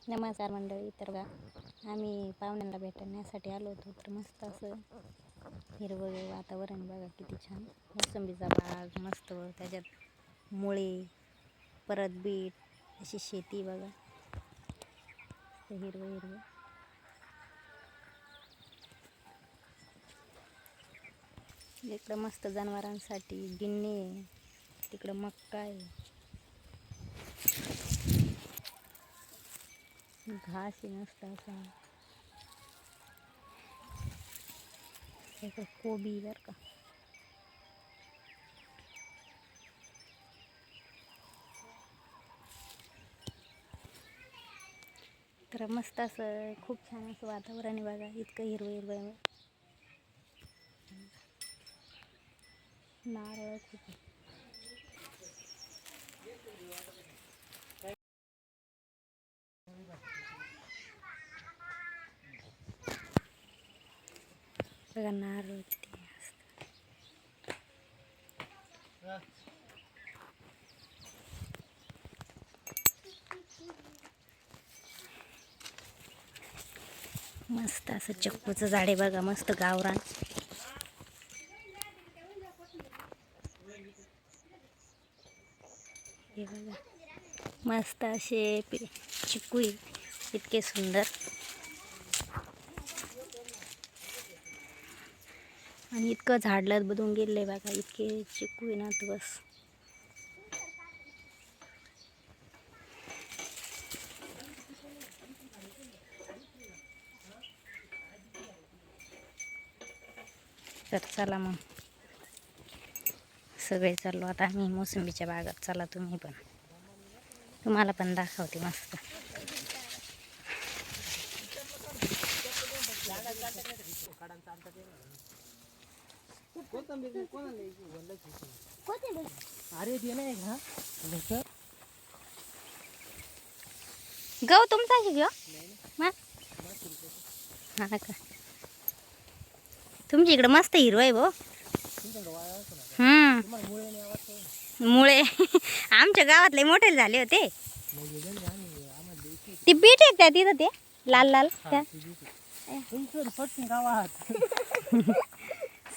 नमस्कार मंडळी. तर बघा आम्ही पाहुण्यांना भेटण्यासाठी आलो होतो. तर मस्त असं हिरवं वातावरण बघा किती छान. मोसंबीचा बाग मस्त, त्याच्यात मुळे, परत बीट अशी शेती बघा, हिरवं हिरवं. इकडं मस्त जनावरांसाठी गिन्नी आहे, तिकडं मक्का आहे, घास आहे मस्त असा. इकडं कोबी बरं का. तर मस्त असं खूप छान असं वातावरण आहे बघा. इतकं हिरवं हिरवं आहे. नारळ खूप आहे. बघा नारळ किती असतं. मस्त असं चिक्कूचं झाड आहे बघा, मस्त गावरान. हे बघा मस्त असे चिक्कू आहे, इतके सुंदर. आणि इतकं झाडलं बदून गेले बघा, इतके चिक्कू आहे ना, तर बस. तर चला मग सगळे चाललो आता आम्ही मोसंबीच्या बागात. चला तुम्ही पण, तुम्हाला पण दाखवते मस्त. गहू तुमचा आहे घेऊ मग. हा का, तुमच्या इकडं मस्त हिरवं आहे भाऊ. मुळे आमच्या गावातले मोठे झाले होते. ती बीट आहे त्या तिथं, ते लाल लाल त्या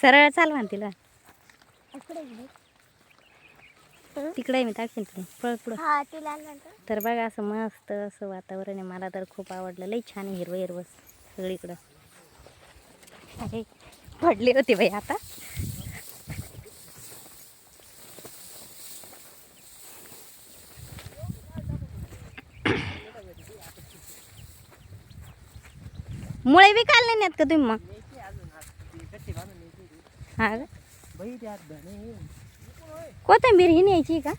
सरळ चाल म्हण तिला. तिकडे मी दाखवेन तुला पुढं. तर बघा असं मस्त असं वातावरण आहे. मला तर खूप आवडलं, लई छान आहे, हिरवं हिरवं सगळीकडं. अरे पडले होते बाई आता. मुळे विकायला नाही नेत का तुम्ही मग? हा का, कोथिंबीर ही न्यायची का?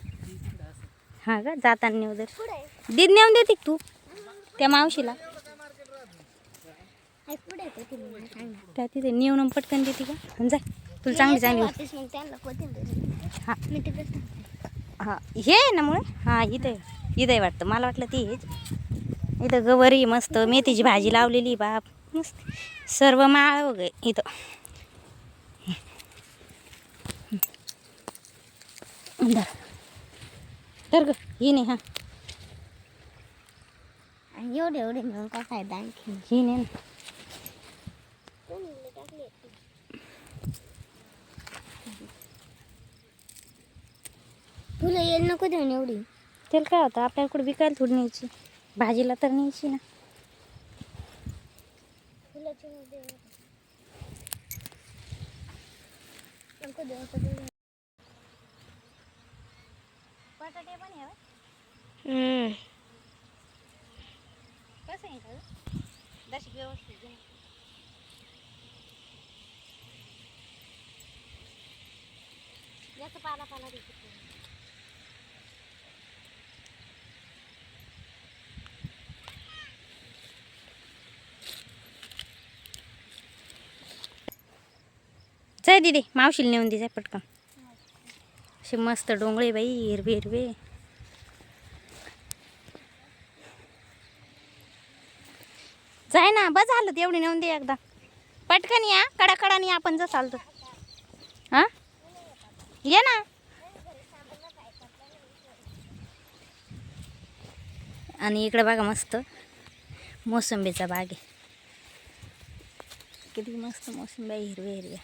हा का, जाताना नेऊ दर. दीद नेऊन देते तू त्या मावशीला. त्या तिथे नेऊन पटकन देते का? जा तुला चांगली चांगली. हा हा, हे आहे ना मुळे. हा इथे इथं आहे वाटतं, मला वाटलं ते हेच. इथं गवारी मस्त, मेथीची भाजी लावलेली बाप मस्त. सर्व माळ वगैरे इथं. तर ग ही नाही. हा एवढे एवढे मिळून काय फायदा आणखी. ही नाही ना. तुला येईल नको देऊन एवढी. त्याला काय होतं, आपल्याकडे विकायला थोडी न्यायची, भाजीला तर न्यायची ना. बटाटे पण आहे. कसं आहे दर्शक व्यवस्थित घे. याचं पाला पाला देते. जाय दीदी, मावशीला नेऊन दे, जाय पटकन. असे मस्त डोंगळे बाई, हिरवे हिरवे. जाय ना, बस झालं तेवढी नेऊन दे एकदा. पटकन या, कडाकडाने आपण जर चालतो. हा ये ना. आणि इकडे बघा मस्त मोसंबीचा बाग आहे. किती मस्त मोसंबी आहे, हिरवे हिरवे.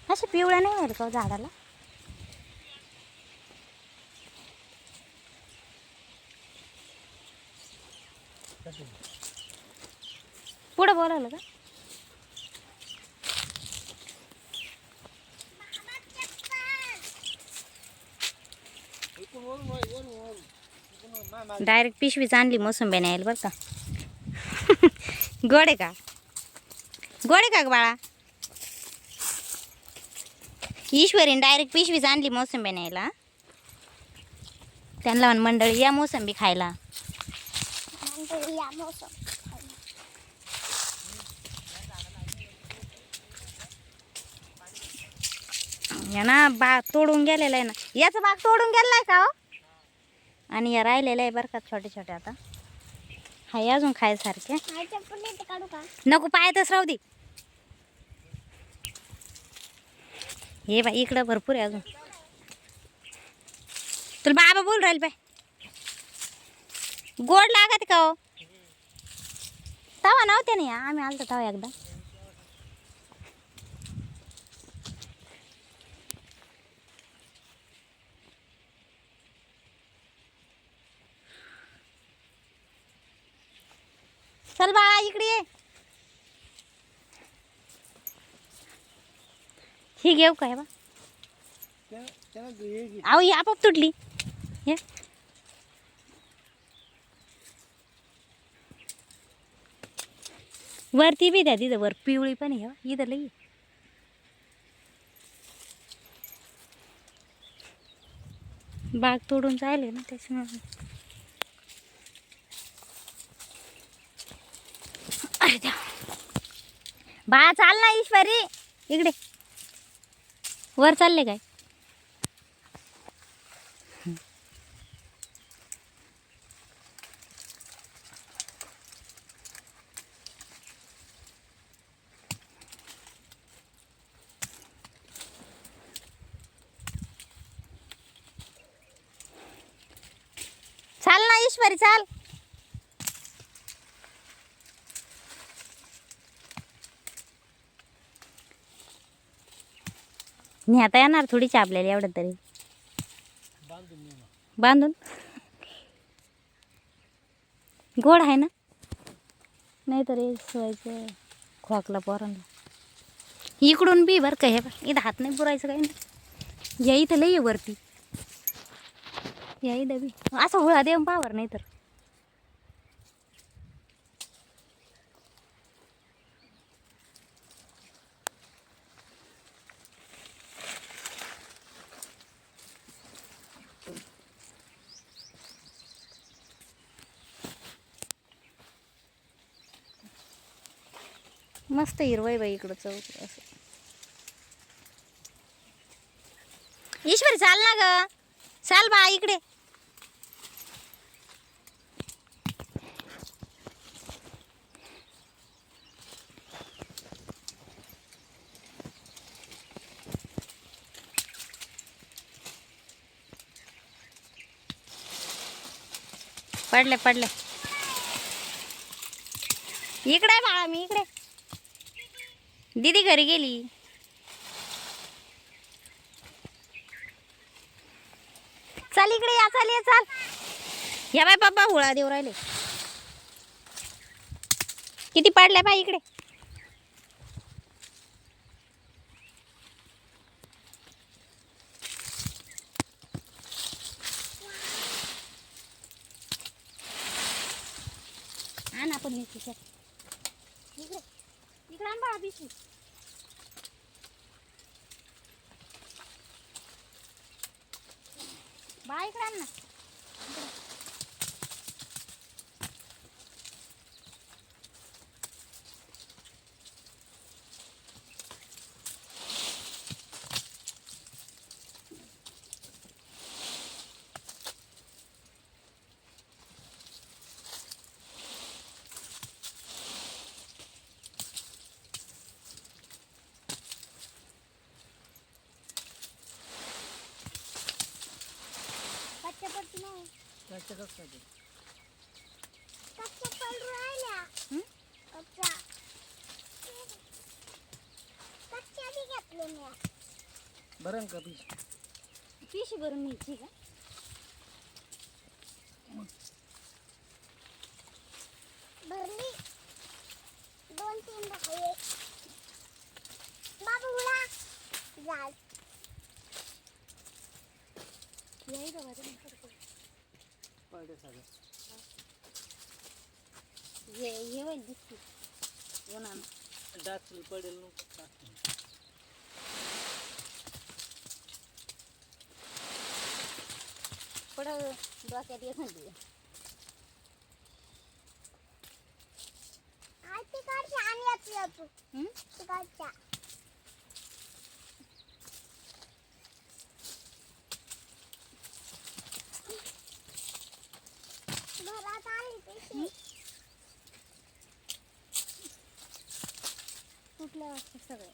असे पिवळ्या नाही होईल का हो झाडाला? पुढं बोलावलं का? डायरेक्ट पिशवीच आणली मोसंबी नाही बरं का. गोड आहे का? गोड आहे का ग बाळा? ईश्वरीने डायरेक्ट पिशवीच आणली मोसंबी न्यायला. त्यांना म्हण मंडळी या मोसंबी खायला. या ना बाग तोडून गेलेला आहे ना, याचा बाग तोडून गेलाय का हो? आणि या राहिलेलं आहे बरं का छोटे छोटे. आता हाय अजून खायसारखे. नको पायातच राहू दे. हे बाई इकडं भरपूर आहे अजून. तुला बाबा बोल राहील बाय. गोड लागत का हो? तवा नव्हते ना आम्ही आलतो तवा एकदा. चल बाळा इकडे ये. ही घेऊ काय बा? अहो ही आपोआप तुटली. हे वरती बी द्या, तिथं वर पिवळी पण आहे इथं लई. बाग तोडून जायले ना त्याच्यामुळे. अरे द्या बाळा चाल ना ईश्वरी इकडे. वर चालले काय? चाल ना ईश्वरी चाल. नेता येणार थोडीच आपल्याला एवढं तरी. बांधून गोड आहे ना, नाही तर व्हायचं खोकला पोरांना. इकडून बी बरं का. हे इथं हात नाही पुरायचं काही नाही. या इथं लई आहे वरती. या इथं बी असं हुळा देऊन पावर नाही तर. मस्त हिरवय बाई इकडं चौक असं. ईश्वरी चाल ना ग. चाल बा इकडे. पडले पडले. इकडे बाळा मी इकडे. दीदी घरी गेली. चल इकडे या. चाल ये चाल. या बाय बाबा हुळा देऊ राहिले. किती पडल्या बाई इकडे. आण आपण इकडे इकडे आण बाळा पिशवी. बाळा इकडे आण ना. बरं का पिशी भरून न्यायची का? भरली 2-3 भाई बाबू उडा जाल याही बघा पडे सगळं हे होईल दिसते उन्हानं. डाच पडेल पडं डोक्यात येत नाही. आरती काढच्या आणि याच काढच्या घरात आली पिशी कुठल्या वाजता सगळे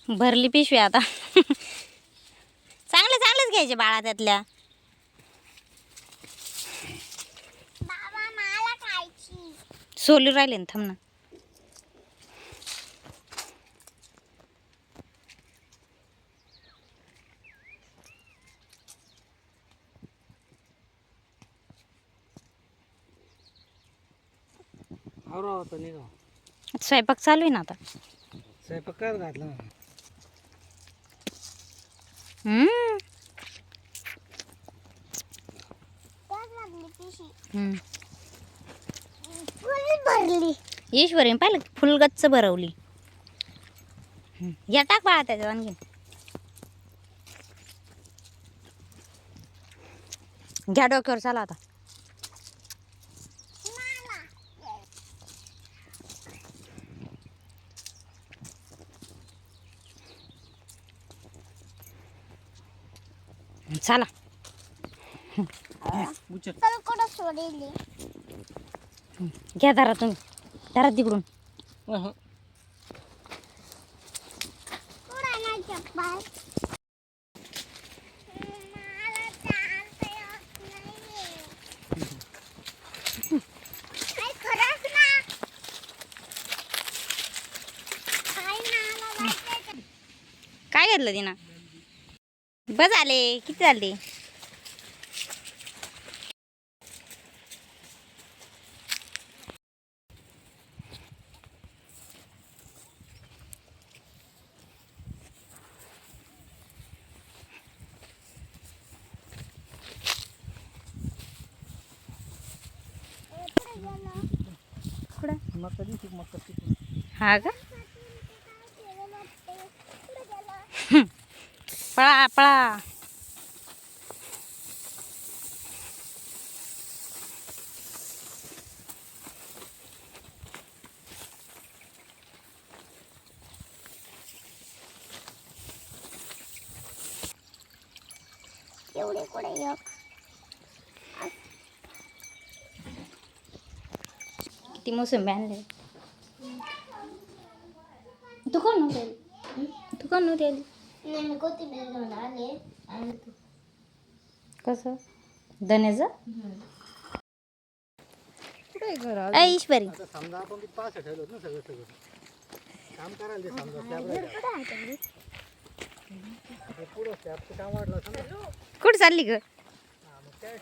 भरली पिशवी आता. चांगलेच घ्यायचे बाळा त्यातल्या. बाबा मला खायची सोलू राहिले ना, थांब ना. होता निघा स्वयंपाक चालू आहे ना आता. स्वयंपाक काय घातला लागली पिशी हम्म. फुल भरली ईश्वरीने पाहिलं फुलगच्च भरवली. या टाक बाळा त्याच्यात आणखी. घ्या डोक्यावर चाला आता. चला उचल चल कुठं सोडली घ्या धरा तुम्ही. धरा तिकडून. कुठं नाही चप्पल मला चालता येत नाहीये काय खरंच ना काय ना मला काय घेतलं तिनं? बस आले. किती झाले? कुठं? मका दिसली मका हा का? पळा पळा. एवढे कुठे एक किती मोसंबी आणले. तू कोण नव्हती? तू कोण नव्हती आली? मी कोथिंबीर घेऊन आले आणि कसं धन्याचं? कुठे घर ऐ ईश्वरी, आता समजा आपण पास ठेवलं ना सगळं काम करायला ते समजा पुढं स्लॅबचं काम वाढलं समजा. कुठं चालली ग? मग काय